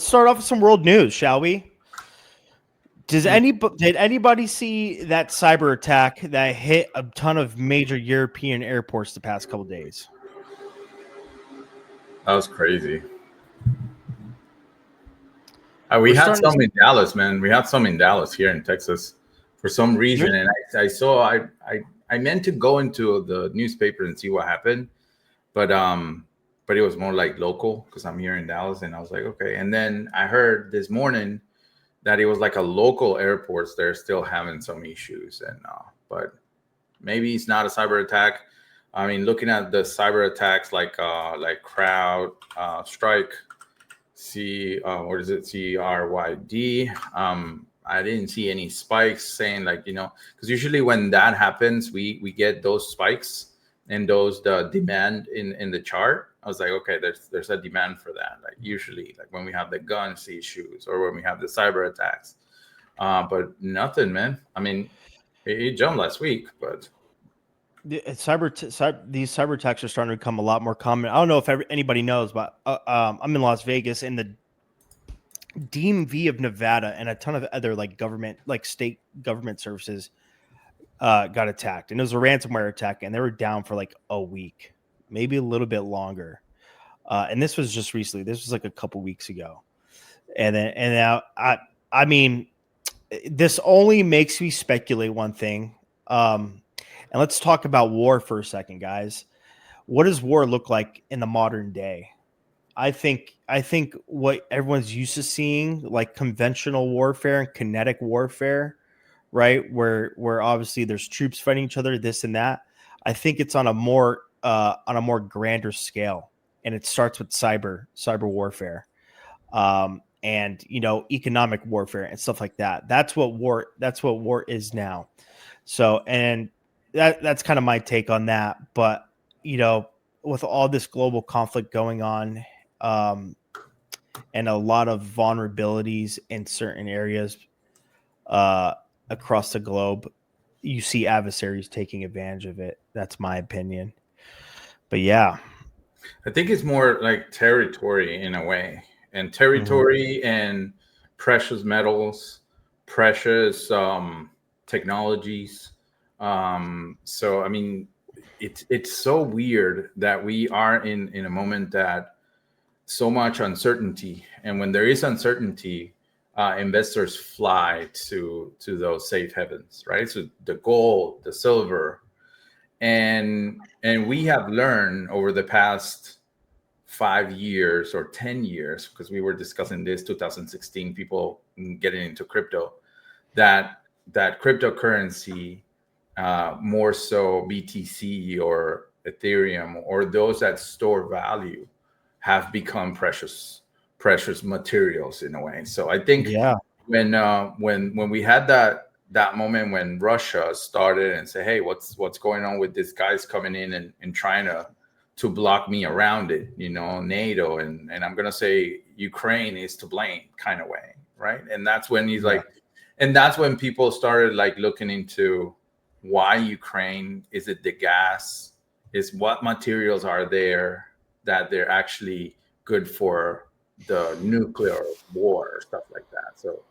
start off with some world news, shall we? Did anybody see that cyber attack that hit a ton of major European airports the past couple days? That was crazy. We had some in Dallas, man. We had some in Dallas here in Texas for some reason, and I saw I meant to go into the newspaper and see what happened, but it was more like local because I'm here in Dallas, and I was like, okay. And then I heard this morning that it was like a local airports they're still having some issues, and but maybe it's not a cyber attack. I mean, looking at the cyber attacks like Crowd Strike. What is it? CRYD. I didn't see any spikes saying because usually when that happens, we get those spikes and the demand in the chart. I was like, okay, there's a demand for that. Like usually, like when we have the guns issues or when we have the cyber attacks, but nothing, man. I mean, it jumped last week, but. These cyber attacks are starting to become a lot more common. I don't know if anybody knows, but I'm in Las Vegas, and the DMV of Nevada and a ton of other state government services got attacked, and it was a ransomware attack, and they were down for like a week, maybe a little bit longer. And this was just recently. This was like a couple weeks ago, and now I mean, this only makes me speculate one thing. And let's talk about war for a second, guys. What does war look like in the modern day? I think what everyone's used to seeing, like conventional warfare and kinetic warfare, right? Where obviously there's troops fighting each other, this and that. I think it's on a more grander scale, and it starts with cyber warfare, and economic warfare and stuff like that. That's what war is now. So and that's kind of my take on that. But, with all this global conflict going on, and a lot of vulnerabilities in certain areas across the globe, you see adversaries taking advantage of it. That's my opinion. But yeah. I think it's more like territory in a way, and territory and precious metals, precious technologies. So I mean, it's so weird that we are in a moment that so much uncertainty, and when there is uncertainty, investors fly to those safe havens, right? So the gold, the silver, and we have learned over the past 5 years or 10 years, because we were discussing this 2016, people getting into crypto, that cryptocurrency, more so BTC or Ethereum or those that store value, have become precious materials in a way. So I think when we had that moment when Russia started and say, hey, what's going on with these guys coming in and trying to block me around it, NATO, and I'm gonna say Ukraine is to blame kind of way, right? And that's when he's like, and that's when people started like looking into why Ukraine. Is it the gas? Is what materials are there that they're actually good for the nuclear war, stuff like that. So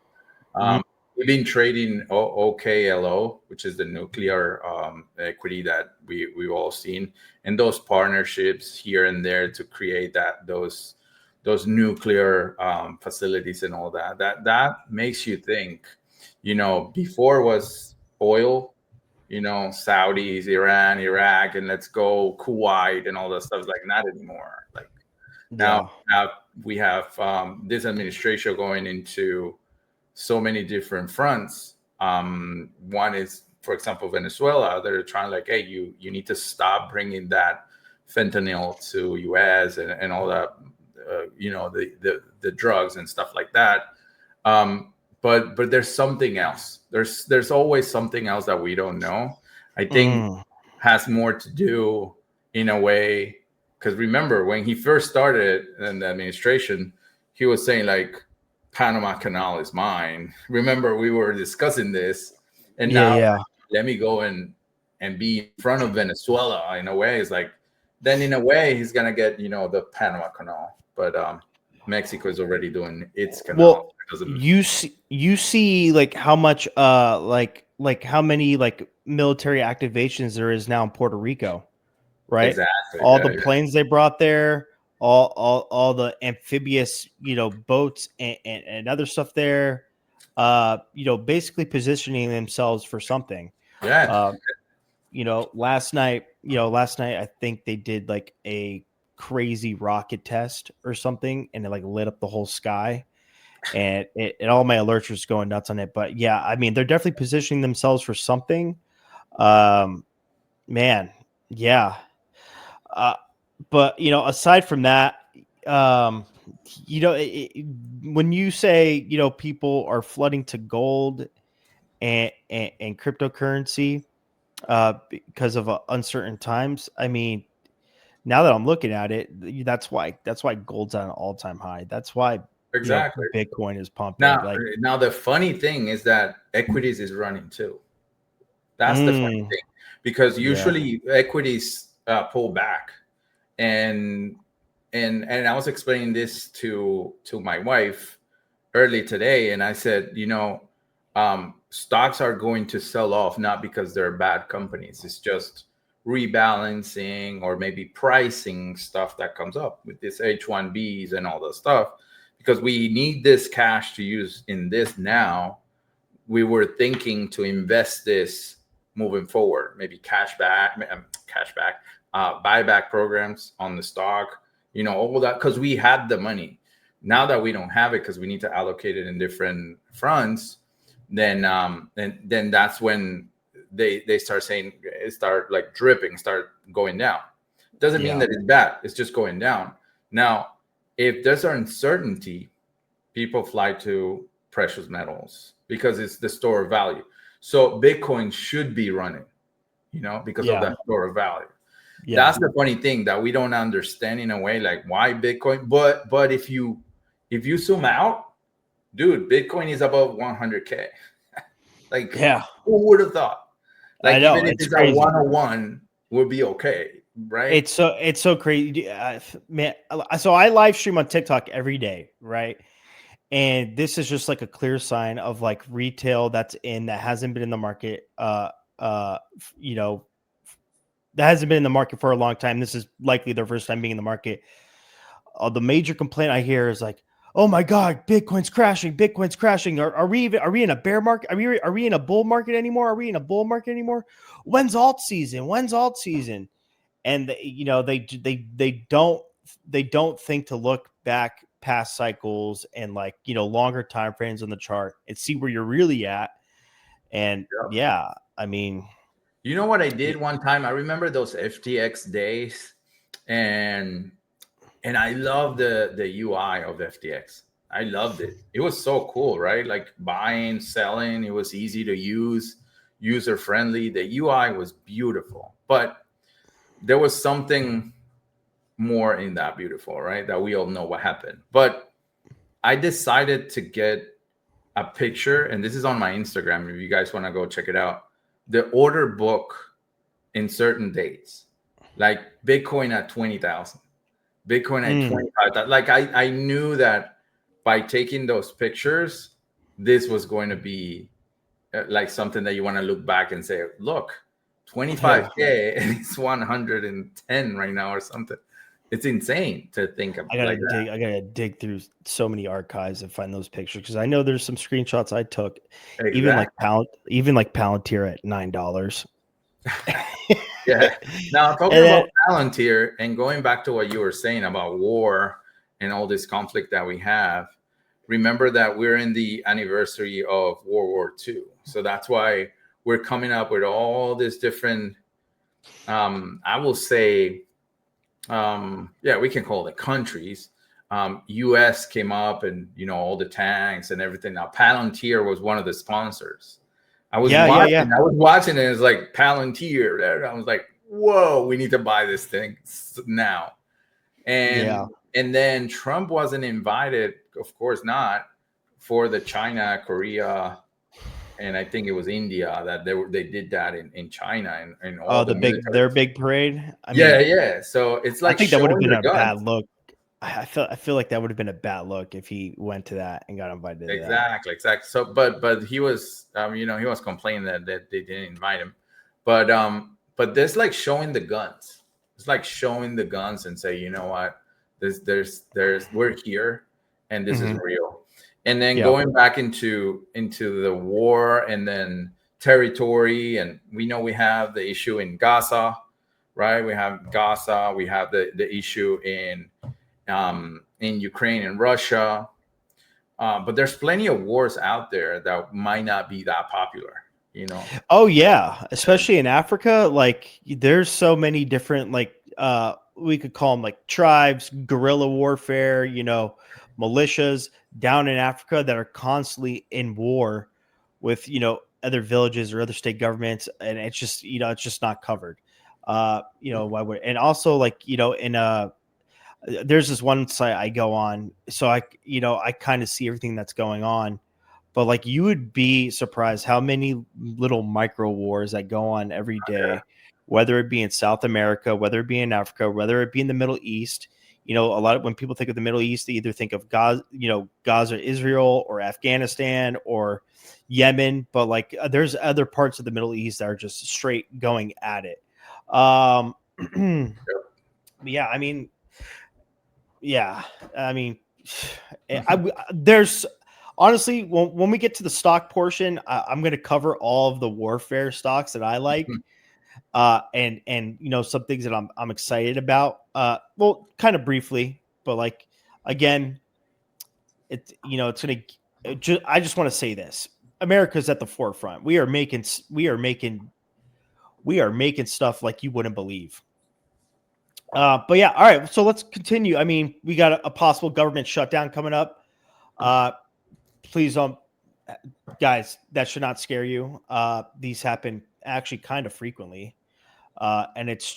we've been trading OKLO, which is the nuclear equity that we've all seen, and those partnerships here and there to create those nuclear facilities and all that. That makes you think. Before was oil, Saudis, Iran, Iraq, and let's go Kuwait and all that stuff. Like not anymore. Like now we have this administration going into so many different fronts. One is, for example, Venezuela. They're trying like, hey, you need to stop bringing that fentanyl to U.S. and all that, the drugs and stuff like that. But there's something else. There's always something else that we don't know. I think has more to do in a way, because remember when he first started in the administration, he was saying like, Panama Canal is mine. Remember we were discussing this, and now let me go and be in front of Venezuela in a way. It's like, then in a way he's gonna get the Panama Canal, but Mexico is already doing its canal. Well, It doesn't you see like how much like how many like military activations there is now in Puerto Rico, right? exactly. All Yeah, the yeah. planes they brought there, all the amphibious, boats and other stuff there, basically positioning themselves for something. Yeah. Uh, last night I think they did like a crazy rocket test or something, and it like lit up the whole sky, and all my alerts was going nuts on it. But yeah, I mean, they're definitely positioning themselves for something. Um, man, yeah. Uh, but aside from that, um, when you say people are flooding to gold and cryptocurrency because of uncertain times, I mean, now that I'm looking at it, that's why gold's at an all time high. That's why Exactly. Bitcoin is pumping. Now, Like, now the funny thing is that equities is running too. That's the funny mm, thing, because yeah, usually equities pull back, and and I was explaining this to my wife early today, and I said, stocks are going to sell off not because they're bad companies. It's just rebalancing or maybe pricing stuff that comes up with this H1Bs and all that stuff, because we need this cash to use in this now. We were thinking to invest this moving forward, maybe buyback programs on the stock, all that, because we had the money. Now that we don't have it because we need to allocate it in different fronts, then that's when they start saying, it start like dripping, start going down. Doesn't mean yeah, that it's bad. It's just going down. Now, if there's uncertainty, people fly to precious metals because it's the store of value. So Bitcoin should be running, because of yeah, that store of value. yeah. That's the funny thing that we don't understand in a way, like why Bitcoin. But if you zoom out, dude, Bitcoin is above 100K. Like, Yeah, who would have thought? I Like, know, even if it's it's a crazy. 101, would be okay, right? It's so crazy, man. So I live stream on TikTok every day, right? And this is just like a clear sign of like retail that hasn't been in the market. Uh, you know, that hasn't been in the market for a long time. This is likely their first time being in the market. The major complaint I hear is like, "Oh my God, Bitcoin's crashing! Bitcoin's crashing! Are we in a bear market? Are we in a bull market anymore? Are we in a bull market anymore? When's alt season? When's alt season?" And they don't think to look back past cycles and like longer time frames on the chart and see where you're really at. And yeah, I mean, You know what I did one time? I remember those FTX days, and I love the UI of FTX. I loved it. It was so cool, right? Like buying, selling. It was easy to use, user friendly. The UI was beautiful, but there was something more in that beautiful, right? That we all know what happened. But I decided to get a picture, and this is on my Instagram. If you guys want to go check it out, the order book in certain dates, like Bitcoin at 20,000, Bitcoin at 25,000. Like I knew that by taking those pictures, this was going to be like something that you want to look back and say, look, 25K and it's 110 right now or something. It's insane to think of like that. I gotta dig through so many archives and find those pictures because I know there's some screenshots I took, Exactly. even like Palantir at $9. Yeah. Now, And talking then, about Palantir and going back to what you were saying about war and all this conflict that we have, remember that we're in the anniversary of World War II. So that's why we're coming up with all this different, I will say, yeah, we can call it countries. US came up, and all the tanks and everything. Now Palantir was one of the sponsors. I was yeah. watching it. It's like Palantir. I was like, whoa, we need to buy this thing now. Yeah. And then Trump wasn't invited, of course not, for the China, Korea, and I think it was India that they did that in China, and all Oh, the military. their big parade. I Yeah, mean, yeah. So it's I like think that would have showing been their a bad guns. look. I feel like that would have been a bad look if he went to that and got invited to that. Exactly. So, but he was, he was complaining that they didn't invite him, but there's like showing the guns. It's like showing the guns and say, you know what, there's we're here, and this is real. And then going back into the war and then territory, and we know we have the issue in Gaza, right? We have Gaza. We have the issue in Ukraine and Russia. But there's plenty of wars out there that might not be that popular, Oh yeah, especially in Africa. Like there's so many different we could call them like tribes, guerrilla warfare, militias down in Africa that are constantly in war with, other villages or other state governments, and it's just, it's just not covered. Why would, and also like, in there's this one site I go on, so I kind of see everything that's going on, but like you would be surprised how many little micro wars that go on every day, whether it be in South America, whether it be in Africa, whether it be in the Middle East. A lot of when people think of the Middle East, they either think of Gaza, Israel, or Afghanistan, or Yemen, but like there's other parts of the Middle East that are just straight going at it. Yeah, I mean, there's honestly, when we get to the stock portion, I'm going to cover all of the warfare stocks that I like, and some things that I'm excited about. Well, kind of briefly, but like again, it's going to. I just want to say this: America's at the forefront. We are making stuff like you wouldn't believe. But yeah, all right. So let's continue. I mean, we got a possible government shutdown coming up. Please, guys, that should not scare you. These happen actually kind of frequently, and it's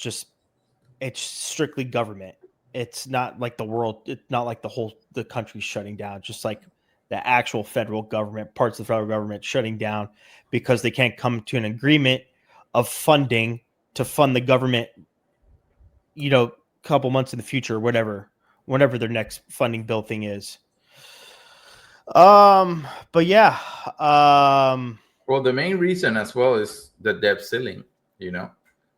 strictly government. It's not like the world. It's not like the country's shutting down. Just like the actual federal government, parts of the federal government shutting down because they can't come to an agreement of funding to fund the government. Couple months in the future, whenever their next funding bill thing is. But yeah. Well, the main reason as well is the debt ceiling,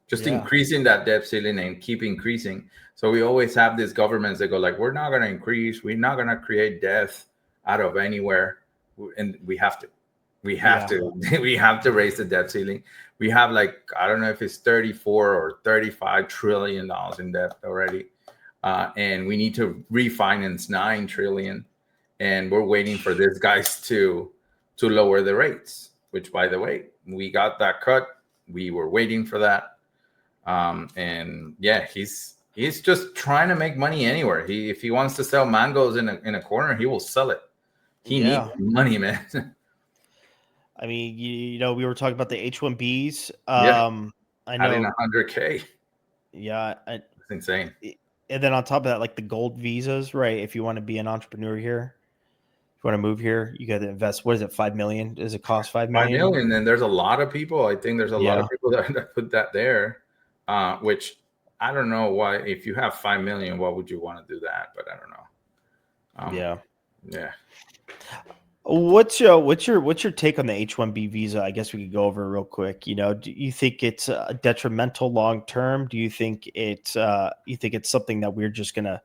just increasing that debt ceiling and keep increasing. So we always have these governments that go like, we're not going to increase. We're not going to create debt out of anywhere. And we have to. We have to raise the debt ceiling. We have like, I don't know if it's 34 or 35 trillion dollars in debt already. And we need to refinance 9 trillion. And we're waiting for these guys to lower the rates, which by the way, we got that cut. We were waiting for that. And yeah, he's just trying to make money anywhere. If he wants to sell mangoes in a corner, he will sell it. He needs money, man. I mean, we were talking about the H1Bs. I know adding 100K. Yeah, it's insane. And then on top of that, like the gold visas, right? If you want to be an entrepreneur here, if you want to move here, you got to invest. What is it? 5 million? Does it cost 5 million? 5 million. And there's a lot of people. I think there's a lot of people that put that there, which I don't know why. If you have 5 million, why would you want to do that? But I don't know. Yeah. What's your take on the H1B visa? I guess we could go over real quick. Do you think it's detrimental long term? Do you think it's something that we're just gonna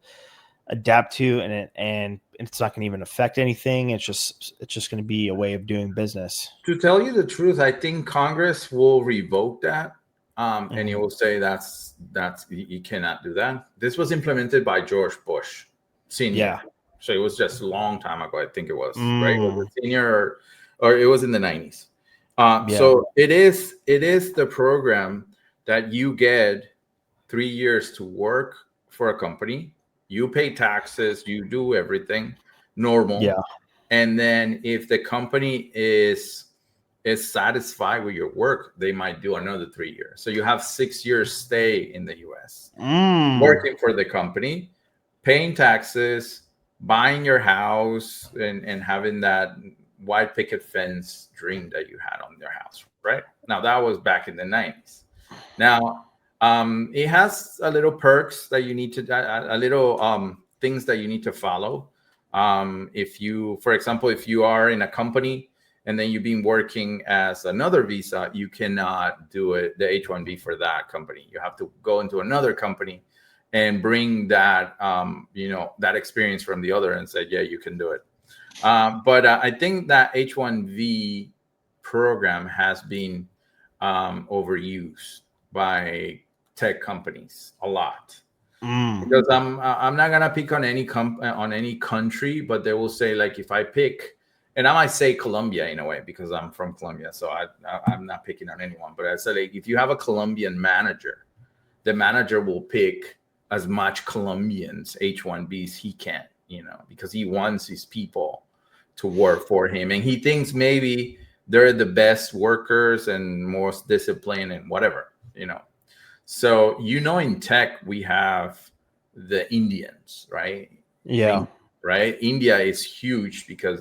adapt to, and it's not going to even affect anything? It's just going to be a way of doing business. To tell you the truth, I think Congress will revoke that, and you will say that's you cannot do that. This was implemented by George Bush Senior. Yeah. So it was just a long time ago. I think it was right. It was a senior, or it was in the 90s. So it is the program that you get 3 years to work for a company. You pay taxes, you do everything normal. Yeah. And then if the company is satisfied with your work, they might do another 3 years. So you have 6 years stay in the US, working for the company, paying taxes, buying your house, and having that white picket fence dream that you had on your house, right? Now that was back in the 90s. Now it has a little perks that you need to, a little things that you need to follow. If you, for example, if you are in a company and then you've been working as another visa, you cannot do it, the H-1B for that company. You have to go into another company and bring that, that experience from the other and say, yeah, you can do it. But I think that H-1B program has been overused by tech companies a lot. Because I'm not gonna pick on any country, but they will say, like, if I pick, and I might say Colombia in a way because I'm from Colombia, so I'm not picking on anyone. But I said, like, if you have a Colombian manager, the manager will pick as much Colombians H-1Bs he can, because he wants his people to work for him, and he thinks maybe they're the best workers and most disciplined and whatever, So in tech we have the Indians, right? Yeah. Right. India is huge because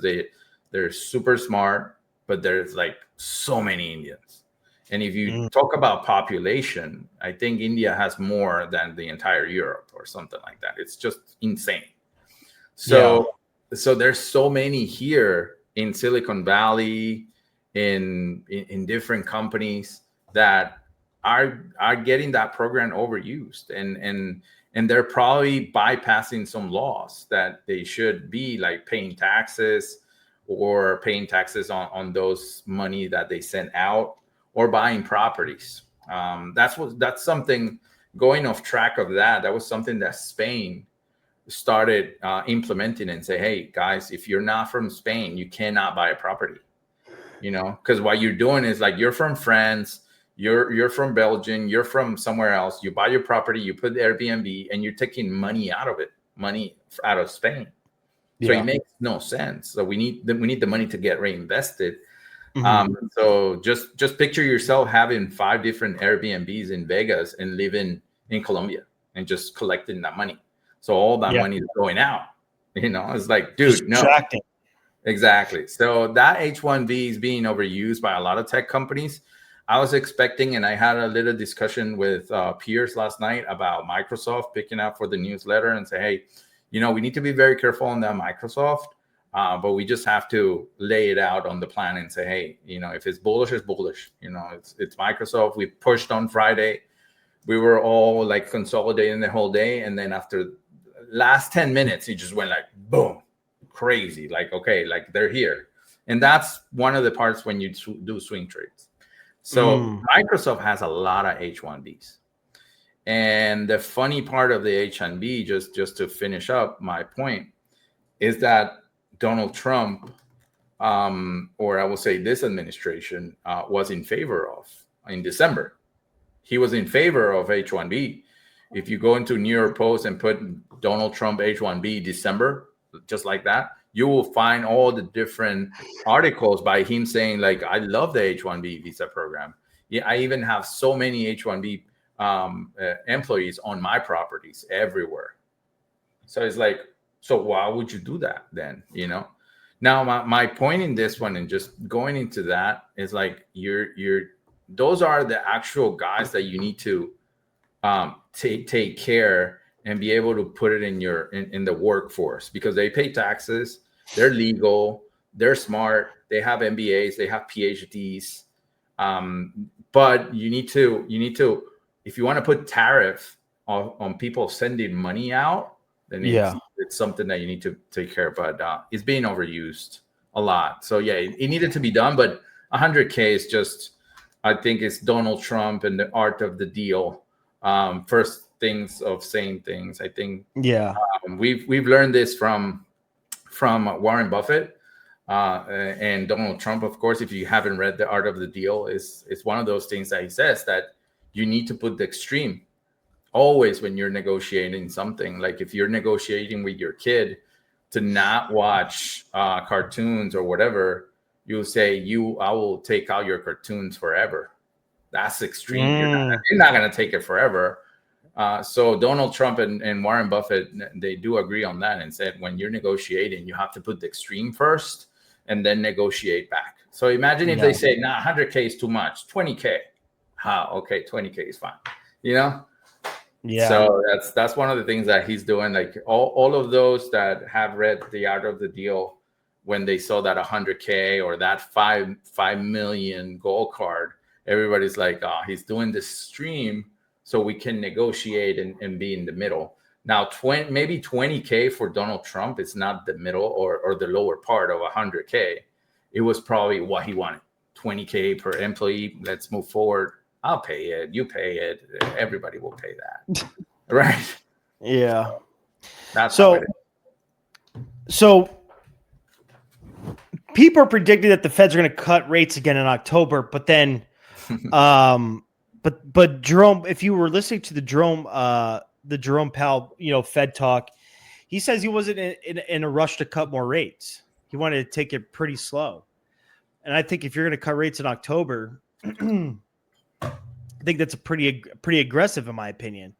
they're super smart, but there's like so many Indians. And if you talk about population, I think India has more than the entire Europe or something like that. It's just insane. So there's so many here in Silicon Valley, in different companies that are getting that program overused, and they're probably bypassing some laws that they should be, like paying taxes on those money that they send out, or buying properties. That's something, going off track of that. That was something that Spain started implementing and say, hey guys, if you're not from Spain, you cannot buy a property, because what you're doing is, like, you're from France, you're from Belgium, you're from somewhere else, you buy your property, you put the Airbnb, and you're taking money out of Spain. So it makes no sense. So we need the money to get reinvested. So just picture yourself having 5 different Airbnbs in Vegas and living in Colombia and just collecting that money. So all that money is going out. It's like, dude, no. Exactly. So that H-1B is being overused by a lot of tech companies. I was expecting, and I had a little discussion with peers last night about Microsoft picking up for the newsletter and say, hey, we need to be very careful on that Microsoft, but we just have to lay it out on the plan and say, hey, if it's bullish, it's bullish. It's Microsoft. We pushed on Friday. We were all like consolidating the whole day. And then after last 10 minutes, it just went like, boom, crazy. Like, okay, like they're here. And that's one of the parts when you do swing trades. So Microsoft has a lot of H-1Bs. And the funny part of the H-1B, just to finish up my point, is that Donald Trump, or I will say this administration, was in favor of in December. He was in favor of H-1B. If you go into New York Post and put Donald Trump H-1B December, just like that, you will find all the different articles by him saying, like, I love the H-1B visa program. Yeah, I even have so many H-1B employees on my properties everywhere. So it's like, so why would you do that then? Now my point in this one, and just going into that, is like, those are the actual guys that you need to take care and be able to put it in the workforce, because they pay taxes, they're legal, they're smart, they have MBAs, they have PhDs. But you need to, if you want to put tariff on people sending money out, then it's something that you need to take care of. But it's being overused a lot. So yeah, it needed to be done, but 100K is just, I think it's Donald Trump and the art of the deal. First things of saying things. I think we've learned this from Warren Buffett and Donald Trump. Of course, if you haven't read The Art of the Deal, it's one of those things that he says, that you need to put the extreme always when you're negotiating something. Like if you're negotiating with your kid to not watch cartoons or whatever, you'll say, I will take out your cartoons forever. That's extreme. You're not going to take it forever. So Donald Trump and Warren Buffett, they do agree on that, and said, when you're negotiating, you have to put the extreme first and then negotiate back. So imagine if they say, nah, 100K is too much, 20K. Okay, 20K is fine. Yeah. So that's one of the things that he's doing. Like all of those that have read The Art of the Deal, when they saw that 100K or that 5 million gold card, everybody's like, oh, he's doing this stream so we can negotiate and be in the middle. Now, maybe 20K for Donald Trump is not the middle or the lower part of 100K. It was probably what he wanted. 20K per employee. Let's move forward. I'll pay it. You pay it. Everybody will pay that. Right. Yeah. That's how it is. So people are predicting that the Feds are going to cut rates again in October, but then, but Jerome, if you were listening to the Jerome Powell, Fed talk, he says he wasn't in a rush to cut more rates. He wanted to take it pretty slow. And I think if you're going to cut rates in October, I think that's a pretty aggressive, in my opinion.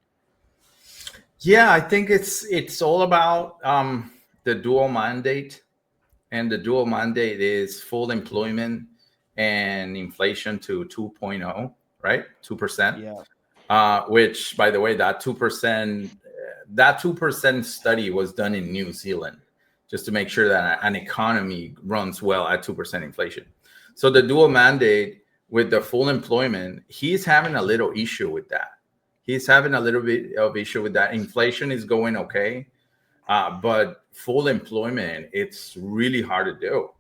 Yeah, I think it's all about the dual mandate, and the dual mandate is full employment and inflation to 2.0, right? 2%. Yeah. Which, by the way, that 2% study was done in New Zealand, just to make sure that an economy runs well at 2% inflation. So the dual mandate with the full employment, he's having a little issue with that. He's having a little bit of issue with that. Inflation is going okay, but full employment, it's really hard to do.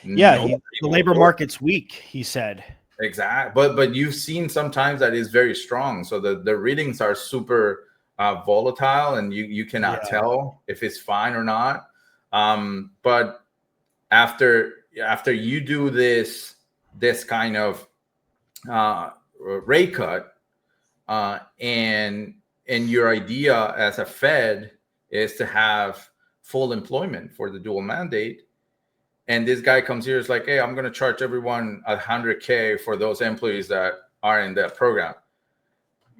Yeah, the labor market's weak, he said. Exactly, but you've seen sometimes that is very strong. So the readings are super volatile, and you cannot tell if it's fine or not. But after you do this kind of rate cut, and your idea as a Fed is to have full employment for the dual mandate, and this guy comes here, is like, hey, I'm going to charge everyone 100K for those employees that are in that program.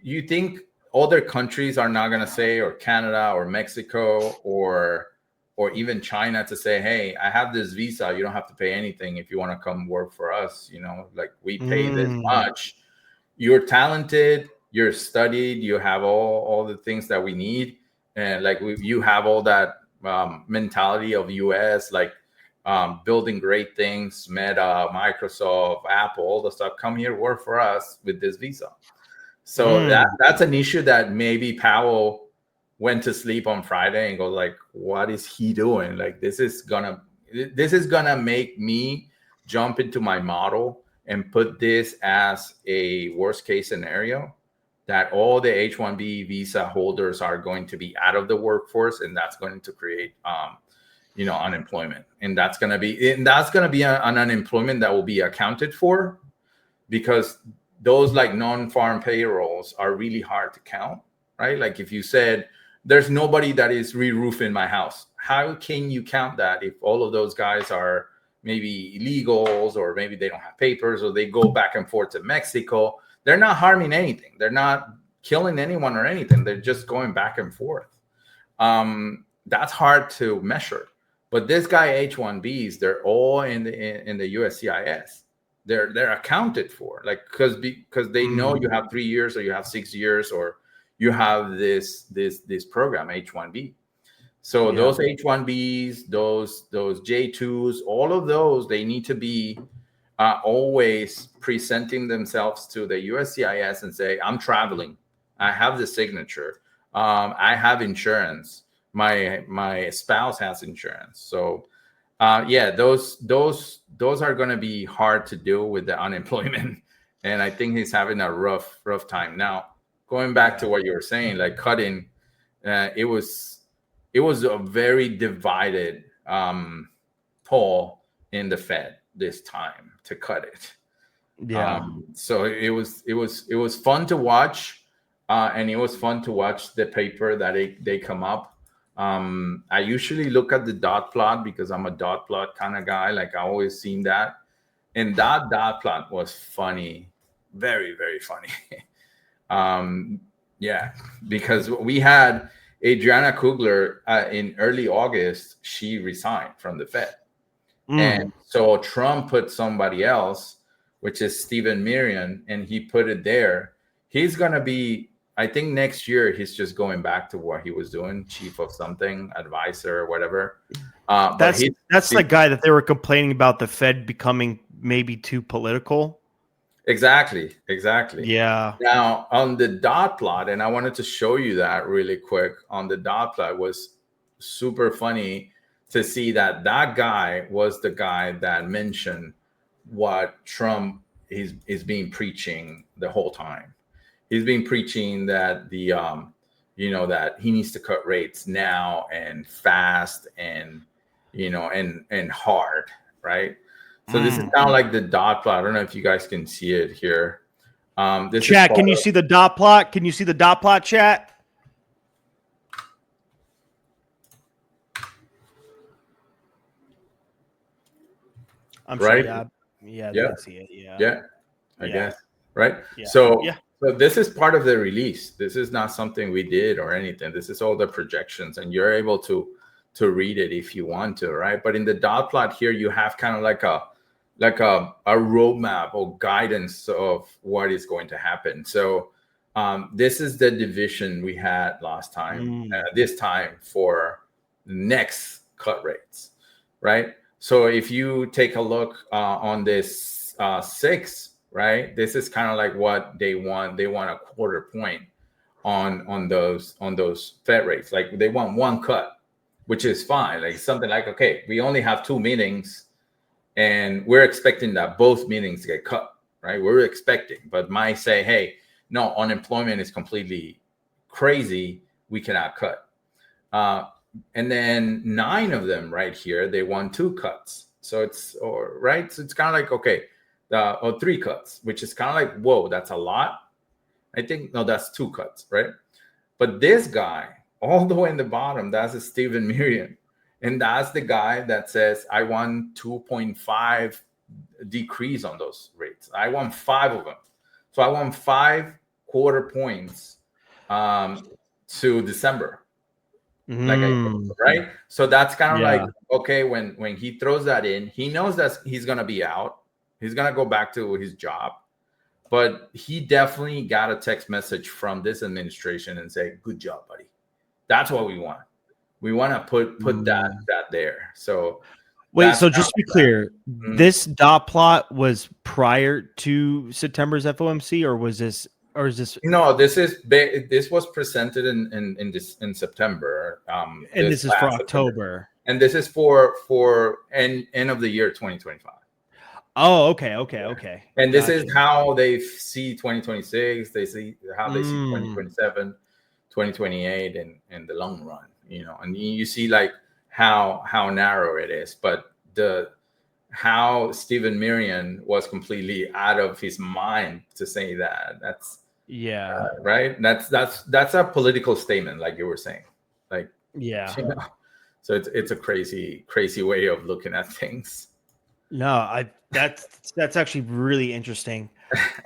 You think other countries are not going to say, or Canada or Mexico or even China, to say, hey, I have this visa, you don't have to pay anything if you want to come work for us, like we pay this much. You're talented, you're studied, you have all the things that we need, and like you have all that mentality of US, like building great things, Meta, Microsoft, Apple, all the stuff. Come here, work for us with this visa. So that's an issue that maybe Powell went to sleep on Friday and goes like, what is he doing? Like, this is gonna make me jump into my model and put this as a worst case scenario, that all the H1B visa holders are going to be out of the workforce, and that's going to create unemployment. And that's going to be an unemployment that will be accounted for, because those like non-farm payrolls are really hard to count, right? Like if you said there's nobody that is re-roofing my house, how can you count that if all of those guys are maybe illegals, or maybe they don't have papers, or they go back and forth to Mexico? They're not harming anything. They're not killing anyone or anything. They're just going back and forth. That's hard to measure. But this guy H1Bs, they're all in the USCIS. They're accounted for, like because they know you have 3 years, or you have 6 years, or you have this program H1B. So those H1Bs, those J2s, all of those, they need to be always presenting themselves to the USCIS and say, I'm traveling, I have the signature, I have insurance, my spouse has insurance. So those are going to be hard to do with the unemployment. And I think he's having a rough time. Now, going back to what you were saying, like cutting, it was a very divided poll in the Fed this time to cut it. So it was fun to watch, and it was fun to watch the paper that they come up. I usually look at the dot plot because I'm a dot plot kind of guy. Like I always seen that, and that dot plot was funny, very, very funny. Because we had Adriana Kugler in early August. She resigned from the Fed, and so Trump put somebody else, which is Stephen Miriam, and he put it there. He's gonna be I think next year he's just going back to what he was doing, chief of something, advisor, or whatever. But that's the guy that they were complaining about the Fed becoming maybe too political. Exactly. Yeah. Now on the dot plot, and I wanted to show you that really quick on the dot plot, was super funny to see that guy was the guy that mentioned what Trump is being preaching the whole time. He's been preaching that that he needs to cut rates now and fast and and hard, right? So this is kind of like the dot plot. I don't know if you guys can see it here. This chat, is can you see the dot plot? Can you see the dot plot, chat? I'm right. sure. Yeah, they can see it. Yeah, I guess. Right. Yeah. So this is part of the release. This is not something we did or anything. This is all the projections, and you're able to read it if you want to, right? But in the dot plot here, you have kind of like a roadmap or guidance of what is going to happen. So this is the division we had last time, this time for the next cut rates, right? So if you take a look on this 6, right, this is kind of like what they want. They want a quarter point on those Fed rates. Like they want 1 cut, which is fine. Like something like, okay, we only have 2 meetings, and we're expecting that both meetings get cut, right? We're expecting, but might say, hey, no, unemployment is completely crazy. We cannot cut. And then 9 of them right here, they want 2 cuts. So it's right. So it's kind of like, okay, or 3 cuts, which is kind of like, whoa, that's a lot. I think, no, that's 2 cuts, right? But this guy, all the way in the bottom, that's a Stephen Mirian. And that's the guy that says, I want 2.5 decrease on those rates. I want 5 of them. So I want 5 quarter points to December. Right? So that's kind of like, okay, when he throws that in, he knows that he's going to be out. He's going to go back to his job. But he definitely got a text message from this administration and say, good job, buddy. That's what we want. We want to put that there. So wait, so just to be clear, this dot plot was prior to September's FOMC, or is this? No, this was presented in September. And this is for October. And this is for end of the year 2025. Oh, okay. And this is how they see 2026. They see how they see 2027, 2028, and the long run. And you see like how narrow it is, but how Stephen Mirian was completely out of his mind to say that. That's right. That's a political statement, like you were saying. Like so it's a crazy way of looking at things. No, that's actually really interesting.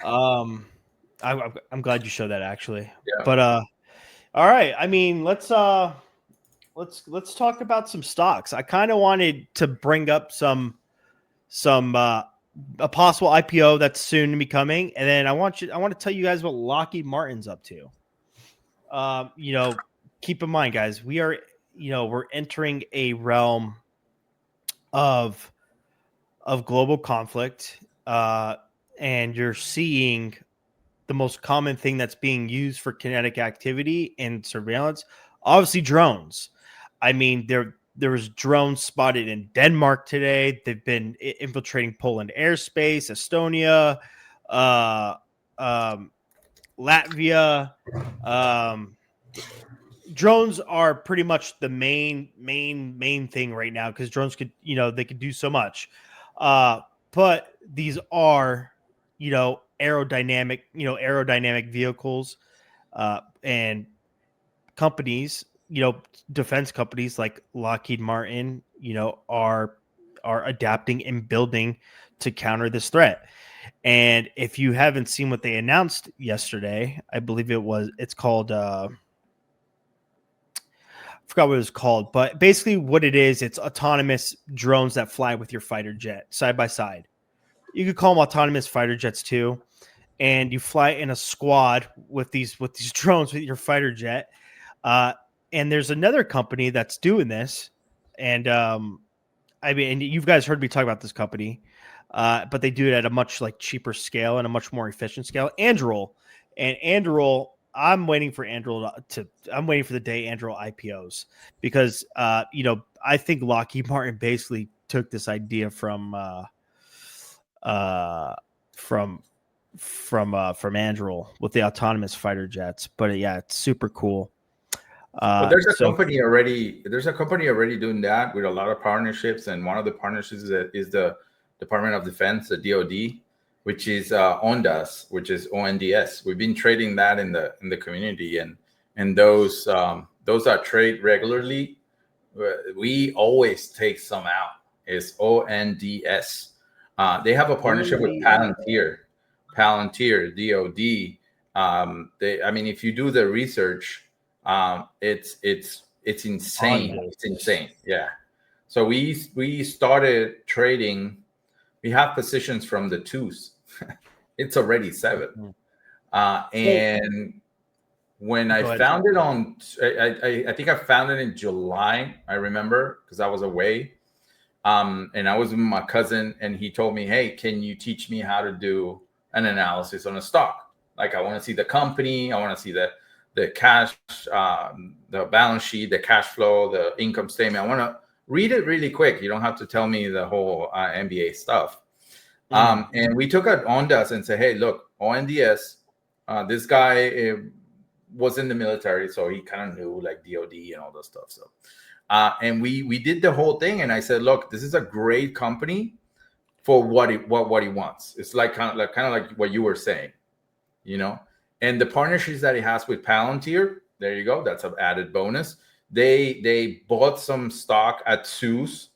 I'm glad you showed that actually. Yeah. But all right. I mean, let's talk about some stocks. I kind of wanted to bring up a possible IPO that's soon to be coming, and then I want to tell you guys what Lockheed Martin's up to. Keep in mind, guys, we're entering a realm of global conflict, and you're seeing the most common thing that's being used for kinetic activity and surveillance, obviously drones. I mean, there was drones spotted in Denmark today. They've been infiltrating Poland airspace, Estonia, Latvia. Drones are pretty much the main thing right now, because drones could do so much. But these are, aerodynamic vehicles, and companies, defense companies like Lockheed Martin, are adapting and building to counter this threat. And if you haven't seen what they announced yesterday, I believe it's called, I forgot what it was called, but basically what it is, it's autonomous drones that fly with your fighter jet side by side. You could call them autonomous fighter jets too. and you fly in a squad with these drones with your fighter jet. And there's another company that's doing this, and I mean, and you guys heard me talk about this company, but they do it at a much like cheaper scale and a much more efficient scale. Anduril, and Anduril, I'm waiting for Anduril I'm waiting for the day Anduril IPOs, because I think Lockheed Martin basically took this idea from Anduril with the autonomous fighter jets. But yeah, it's super cool. But there's a So company already. There's a company already doing that with a lot of partnerships, and one of the partnerships is the Department of Defense, the DoD, which is ONDAS, which is ONDS. We've been trading that in the community, and those are trade regularly. We always take some out. It's ONDS. They have a partnership with Palantir, DoD. I mean, if you do the research. It's insane. It's insane. Yeah. So we started trading. We have positions from the 2s. It's already 7. And when I found it on, I think I found it in July. I remember because I was away. And I was with my cousin, and he told me, "Hey, can you teach me how to do an analysis on a stock? Like, I want to see the company. I want to see the cash, the balance sheet, the cash flow, the income statement. I want to read it really quick. You don't have to tell me the whole MBA stuff." And we took it on us and said, "Hey, look, ONDS, this guy was in the military, so he kind of knew like DoD and all that stuff." So, and we did the whole thing, and I said, "Look, this is a great company for what he wants. It's like kind of like what you were saying, you know." And the partnerships that he has with Palantir, there you go. That's an added bonus. They bought some stock at Zeus,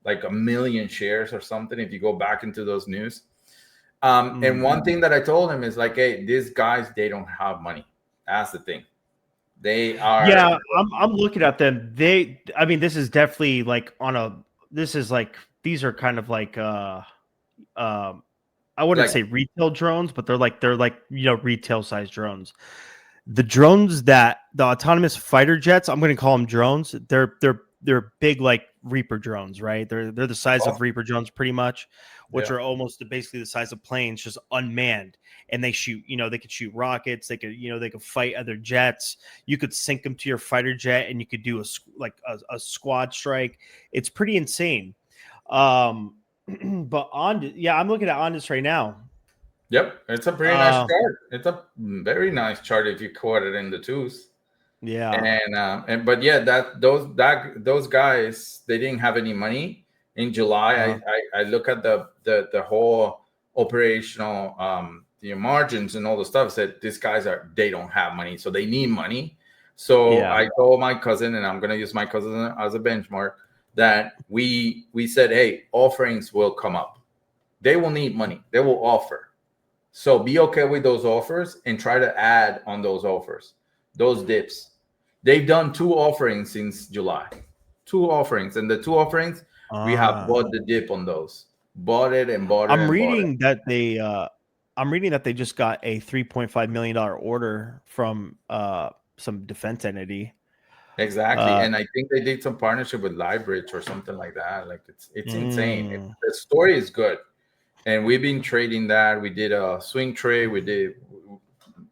like 1 million shares or something, if you go back into those news. And one thing that I told him is like, hey, these guys, they don't have money. That's the thing. They are. Yeah, I'm looking at them. I mean, this is definitely like these are kind of like I wouldn't say retail drones, but they're like retail size drones. The drones the autonomous fighter jets, I'm going to call them drones. They're big like Reaper drones, right? They're the size of Reaper drones pretty much, which are almost basically the size of planes, just unmanned. And they shoot, they could shoot rockets. They could fight other jets. You could sync them to your fighter jet, and you could do a squad strike. It's pretty insane. But I'm looking at Ondus right now. Yep, it's a pretty nice chart. It's a very nice chart if you caught it in the 2s. Yeah, but yeah, those guys, they didn't have any money in July. I look at the whole operational margins and all the stuff. Said these guys they don't have money, so they need money. So I told my cousin, and I'm gonna use my cousin as a benchmark, that we said, hey, offerings will come up. They will need money. They will offer. So be okay with those offers and try to add on those offers, those dips. They've done 2 offerings since July. 2 offerings. And the 2 offerings, we have bought the dip on those. Bought it and bought it. I'm reading that they just got a $3.5 million order from some defense entity. Exactly. And I think they did some partnership with LiveBridge or something like that. Like it's insane. The story is good. And we've been trading that. We did a swing trade. We did,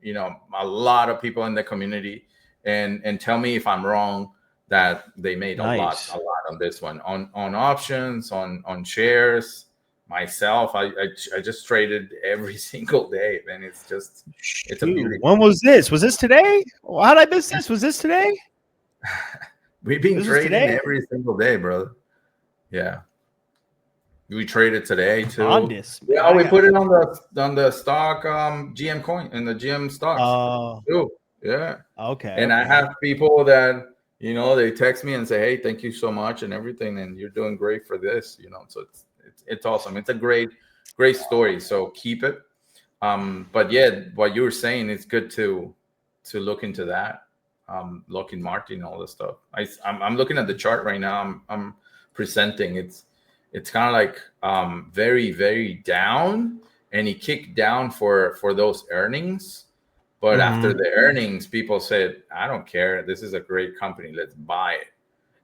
a lot of people in the community, and tell me if I'm wrong, that they made a lot on this one, on options, on shares. Myself, I just traded every single day, and it's a beauty. When was this? Was this today? How did I miss this? Was this today? We've been trading every single day, brother. Yeah. We traded today too. Yeah, we put it on the stock GM coin and the GM stocks too. Yeah. Okay. And I have people that they text me and say, "Hey, thank you so much and everything, and you're doing great for this." So it's awesome. It's a great story. So keep it. But yeah, what you were saying, it's good to look into that. Lockheed Martin, all this stuff. I'm looking at the chart right now. I'm presenting. It's kind of like very, very down, and he kicked down for those earnings. But after the earnings, people said, I don't care. This is a great company. Let's buy it.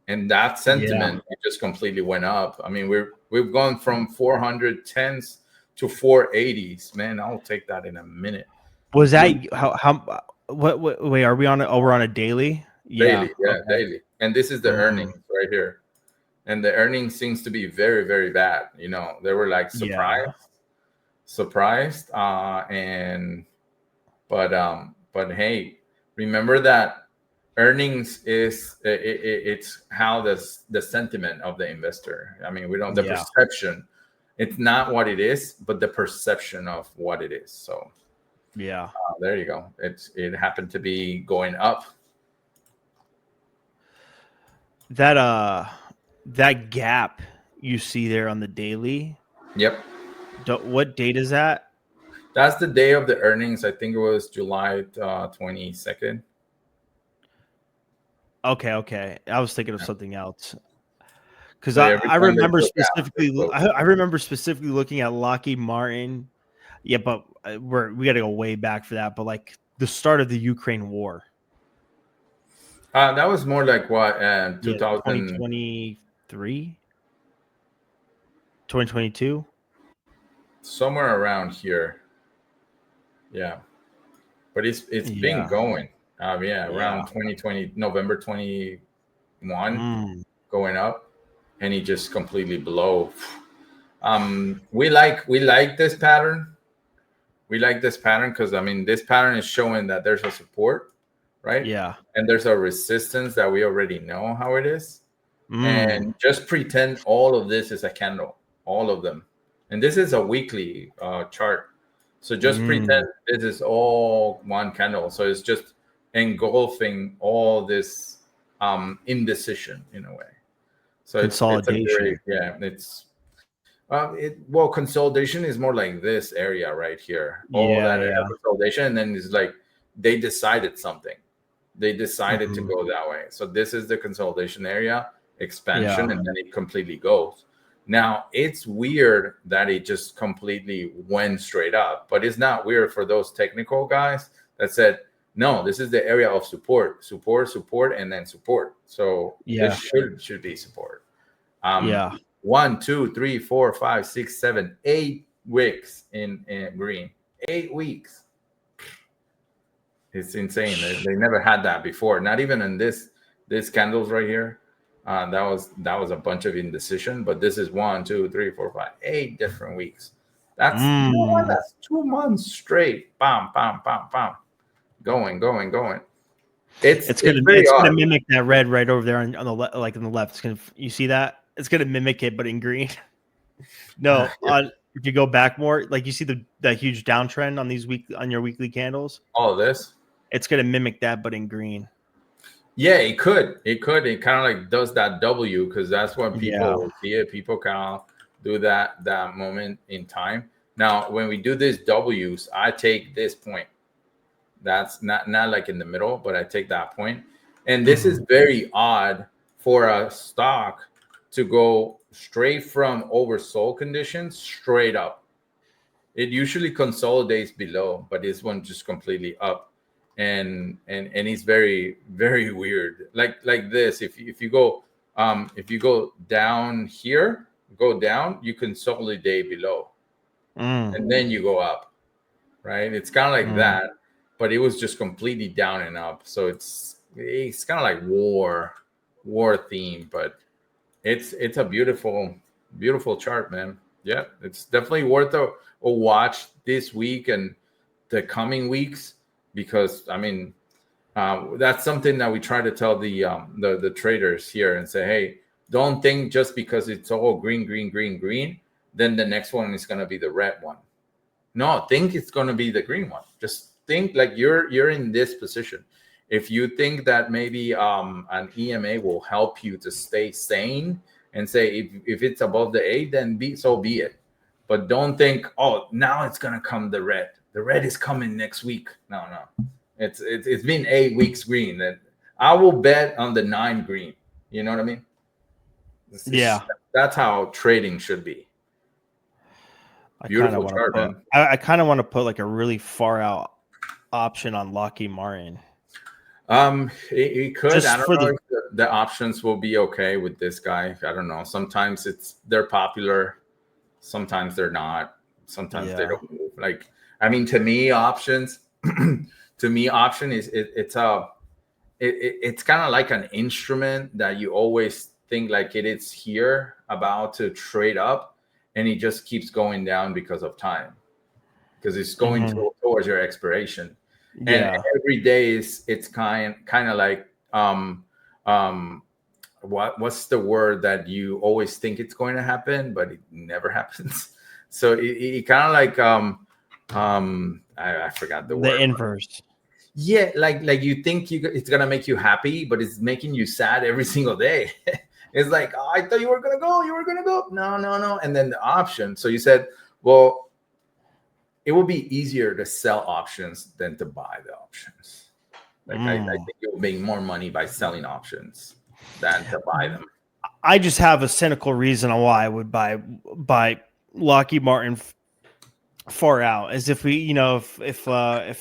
And that sentiment it just completely went up. I mean, we've gone from 410s to 480s. Man, I'll take that in a minute. Was that how what wait, are we on we're on a daily? Daily, daily. And this is the earnings right here. And the earnings seems to be very, very bad. You know, they were like surprised. But hey, remember that earnings is it's how the sentiment of the investor. I mean, we don't the perception. It's not what it is, but the perception of what it is. So there you go. It happened to be going up. That gap you see there on the daily. Yep. What date is that? That's the day of the earnings. I think it was July 22nd. Okay. I was thinking of something else. Because I remember specifically, I remember specifically looking at Lockheed Martin. Yeah, but we got to go way back for that. But like the start of the Ukraine war. That was more like what 2023, 2022, somewhere around here. Yeah, but it's been going. Around 2020, November 21, going up, and he just completely blow. We like this pattern. We like this pattern because I mean this pattern is showing that there's a support, right? Yeah, and there's a resistance that we already know how it is, and just pretend all of this is a candle, all of them, and this is a weekly chart. So just pretend this is all one candle. So it's just engulfing all this indecision in a way. So consolidation. Consolidation is more like this area right here. Consolidation, and then it's like they decided something. They decided to go that way. So this is the consolidation area, expansion, and then it completely goes. Now, it's weird that it just completely went straight up, but it's not weird for those technical guys that said, no, this is the area of support, and then support. So this should be support. 1, 2, 3, 4, 5, 6, 7, 8 wicks in green. 8 weeks. It's insane. They never had that before. Not even in this candles right here. That was a bunch of indecision, but this is 1, 2, 3, 4, 5, 8 different weeks. That's that's 2 months straight. Bam, bam, bam, bam. Going. It's gonna mimic that red right over there on the left, like on the left. It's gonna, you see that? It's gonna mimic it, but in green. No, if you go back more, like you see the huge downtrend on on your weekly candles. All of this. It's gonna mimic that, but in green. Yeah, it could. It kind of like does that W because that's what people see it. People kind of do that moment in time. Now, when we do these W's, I take this point. That's not like in the middle, but I take that point. And this is very odd for a stock to go straight from oversold conditions straight up. It usually consolidates below, but this one just completely up. And it's very, very weird. Like this, if you go down here, you consolidate below, and then you go up, right? It's kind of like that, but it was just completely down and up. So it's kind of like war theme, but it's a beautiful chart, man. Yeah, it's definitely worth a watch this week and the coming weeks. Because I mean, that's something that we try to tell the traders here and say, hey, don't think just because it's all green, then the next one is going to be the red one. No, think it's going to be the green one. Just think like you're in this position. If you think that maybe an EMA will help you to stay sane and say if it's above the 8, then be it. But don't think, oh, now it's going to come the red. The red is coming next week. No. It's been 8 weeks green. That I will bet on the 9 green. You know what I mean? That's how trading should be. Beautiful chart, man. I kind of want to put like a really far out option on Lockheed Martin. It could. Just I don't for know if the options will be okay with this guy. I don't know. Sometimes they're popular, sometimes they're not. Sometimes they don't move. Like, I mean, to me, options, to me, option is it's kind of like an instrument that you always think like it is here about to trade up, and it just keeps going down because of time, because it's going towards your expiration. And every day it's kind of like what's the word that you always think it's going to happen but it never happens. So it kind of like I forgot the word. The inverse. Yeah, like you think it's gonna make you happy, but it's making you sad every single day. It's like, oh, I thought you were gonna go. No. And then the option. So you said, well, it would be easier to sell options than to buy the options. Like I think you'll make more money by selling options than to buy them. I just have a cynical reason on why I would buy Lockheed Martin far out, as if we, if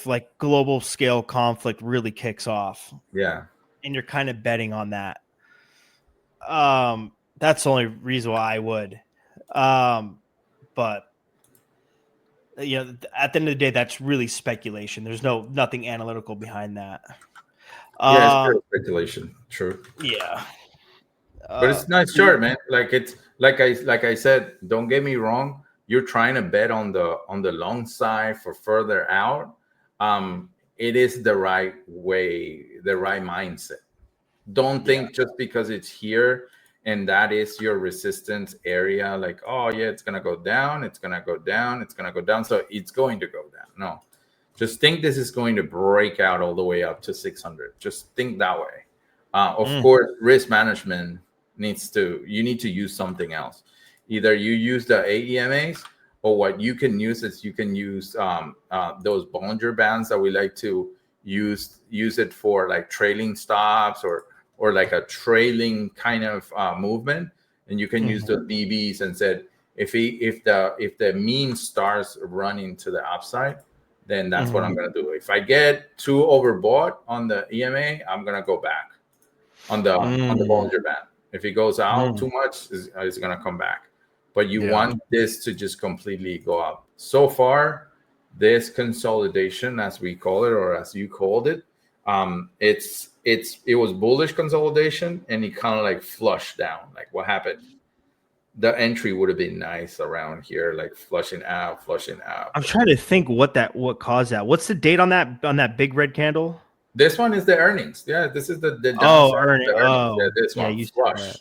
like global scale conflict really kicks off. Yeah. And you're kind of betting on that. That's the only reason why I would. But at the end of the day, that's really speculation. There's nothing analytical behind that. Yeah, it's pure speculation. True. Yeah. But it's nice chart, man. Like it's like I said, don't get me wrong. You're trying to bet on the long side for further out. It is the right way, the right mindset. Don't think just because it's here and that is your resistance area, like, oh yeah, it's gonna go down, it's gonna go down, it's gonna go down. So it's going to go down. No, just think this is going to break out all the way up to 600. Just think that way. Of course, risk management you need to use something else. Either you use the AEMAs, or what you can use is you can use those Bollinger Bands that we like to use it for like trailing stops or like a trailing kind of movement. And you can use the DBs and said, if the mean starts running to the upside, then that's what I'm going to do. If I get too overbought on the EMA, I'm going to go back on the Bollinger Band. If it goes out too much, it's going to come back. But you want this to just completely go up. So far, this consolidation, as we call it, or as you called it, it was bullish consolidation, and it kind of like flushed down. Like, what happened? The entry would have been nice around here, like flushing out. I'm trying to think what caused that. What's the date on that big red candle? This one is the earnings. Yeah, this is the earnings. Yeah, this one flush.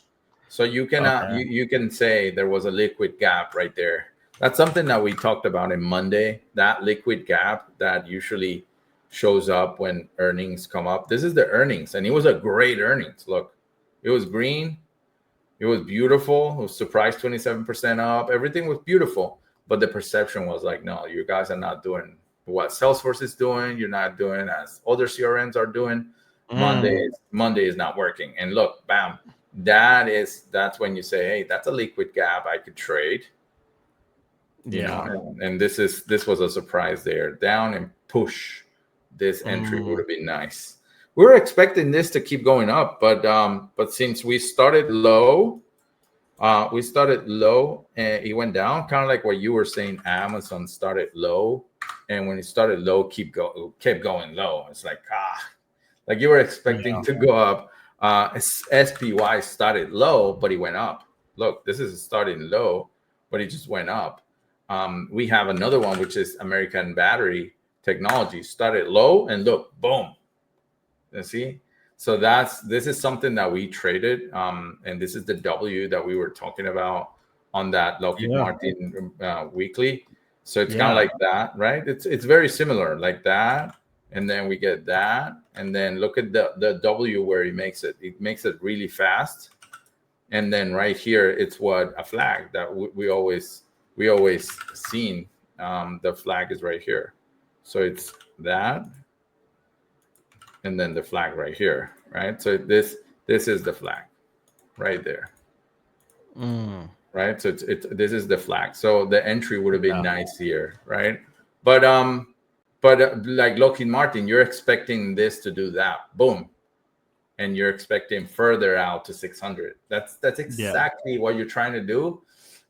So you can you can say there was a liquid gap right there. That's something that we talked about in Monday. That liquid gap that usually shows up when earnings come up. This is the earnings, and it was a great earnings. Look, it was green. It was beautiful. It was surprised 27% up. Everything was beautiful, but the perception was like, no, you guys are not doing what Salesforce is doing. You're not doing as other CRMs are doing. Monday is not working. And look, bam, that's when you say, hey, that's a liquid gap I could trade. And this was a surprise there. Down and push. This entry would have been nice. We were expecting this to keep going up, but since we started low, and it went down, kind of like what you were saying. Amazon started low, and when it started low, kept going low. It's like like you were expecting to go up. SPY started low, but it went up. Look, this is starting low, but it just went up. We have another one, which is American Battery Technology, started low, and look, boom. You see, so this is something that we traded, and this is the W that we were talking about on that Lockheed Martin weekly. So it's kind of like that, right? It's very similar, like that, and then we get that, and then look at the W where it makes it really fast, and then right here it's a flag that we always seen. The flag is right here, so it's that. And then the flag right here, right? So this is the flag right there. right? So this is the flag. So the entry would have been Yeah. nice here, right? But like Lockheed Martin, you're expecting this to do that, boom, and you're expecting further out to 600. That's exactly what you're trying to do,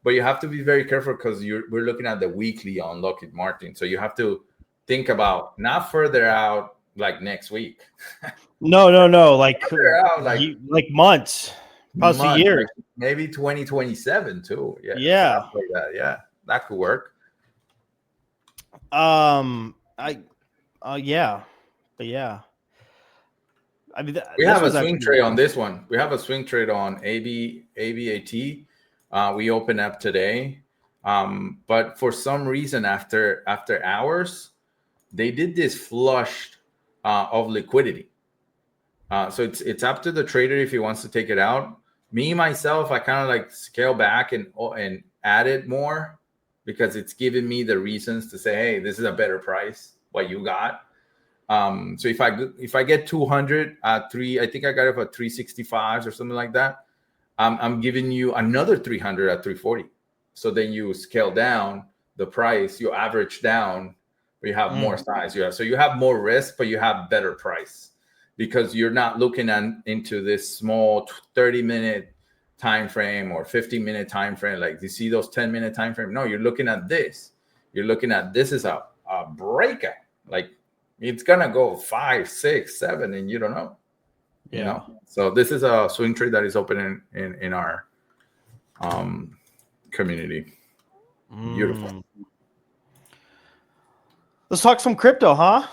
but you have to be very careful because we're looking at the weekly on Lockheed Martin, so you have to think about not further out like next week. No, like Out, like months, possibly months, years. like maybe 2027 too. Yeah, Yeah. stuff like that. Yeah, that could work. I yeah, but yeah. I mean, We this have a was swing actually trade on this one. We have a swing trade on ABAT. We open up today, but for some reason after hours, they did this flush of liquidity. So it's up to the trader if he wants to take it out. Me myself, I kind of like scale back and add it more because it's giving me the reasons to say, hey, this is a better price. What you got? So if I get 200 at three, I think I got it for 365s or something like that. I'm giving you another 300 at 340. So then you scale down the price, you average down, but you have more size. So you have more risk, but you have better price because you're not looking into this small 30-minute time frame or 50-minute time frame. Like you see those 10-minute time frame. No, you're looking at this. You're looking at this is a breakout. Like it's gonna go 5, 6, 7, and you don't know. Yeah. You know. So this is a swing trade that is open in our community. Beautiful. Let's talk some crypto, huh?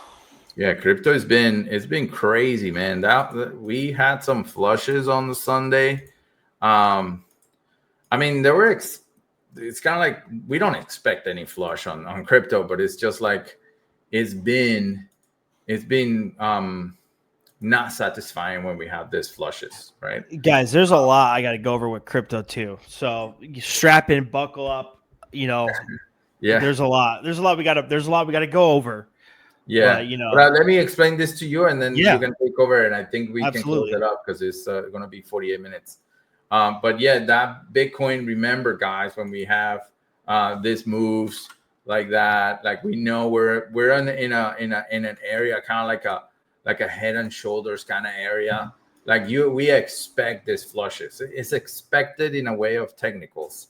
Yeah, crypto it's been crazy, man. That we had some flushes on the Sunday. I mean, there were. It's kind of like we don't expect any flush on crypto, but it's just like it's been not satisfying when we have this flushes, right? Guys, there's a lot I got to go over with crypto too. So strap in, buckle up. You know, Yeah, there's a lot. There's a lot we got to go over. yeah. But, you know, But let me explain this to you, and then yeah, you can take over, and I think we can close absolutely. it up because it's going to be 48 minutes. But yeah, that Bitcoin. Remember, guys, when we have this moves like that, like we know we're in an area kind of like a head and shoulders kind of area. Like we expect this flushes. It's expected in a way of technicals.